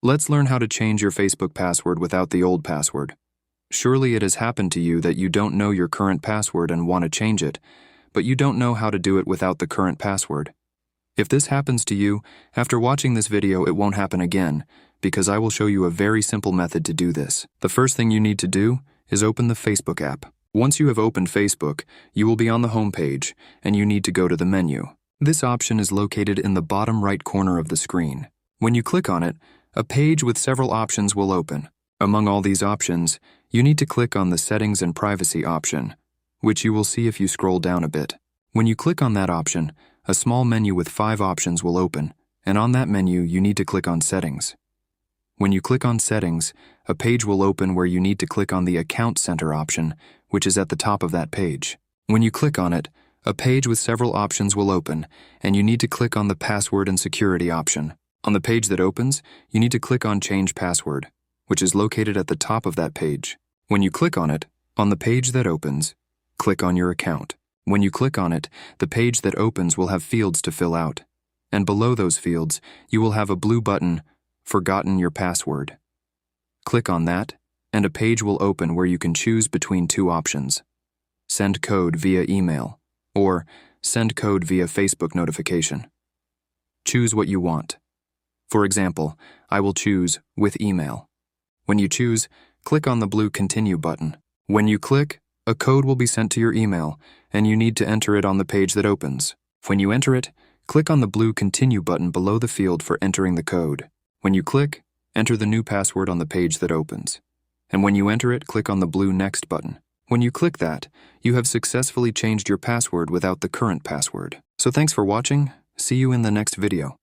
Let's learn how to change your Facebook password without the old password. Surely it has happened to you that you don't know your current password and want to change it, but you don't know how to do it without the current password. If this happens to you, after watching this video it won't happen again, because I will show you a very simple method to do this. The first thing you need to do is open the Facebook app. Once you have opened Facebook, you will be on the home page, and you need to go to the menu. This option is located in the bottom right corner of the screen. When you click on it, a page with several options will open. Among all these options, you need to click on the Settings and Privacy option, which you will see if you scroll down a bit. When you click on that option, a small menu with 5 options will open, and on that menu you need to click on Settings. When you click on Settings, a page will open where you need to click on the Account Center option, which is at the top of that page. When you click on it, a page with several options will open, and you need to click on the Password and Security option. On the page that opens, you need to click on Change Password, which is located at the top of that page. When you click on it, on the page that opens, click on your account. When you click on it, the page that opens will have fields to fill out, and below those fields, you will have a blue button, Forgotten Your Password. Click on that, and a page will open where you can choose between 2 options: Send code via email, or Send code via Facebook notification. Choose what you want. For example, I will choose With Email. When you choose, click on the blue Continue button. When you click, a code will be sent to your email, and you need to enter it on the page that opens. When you enter it, click on the blue Continue button below the field for entering the code. When you click, enter the new password on the page that opens. And when you enter it, click on the blue Next button. When you click that, you have successfully changed your password without the current password. So thanks for watching. See you in the next video.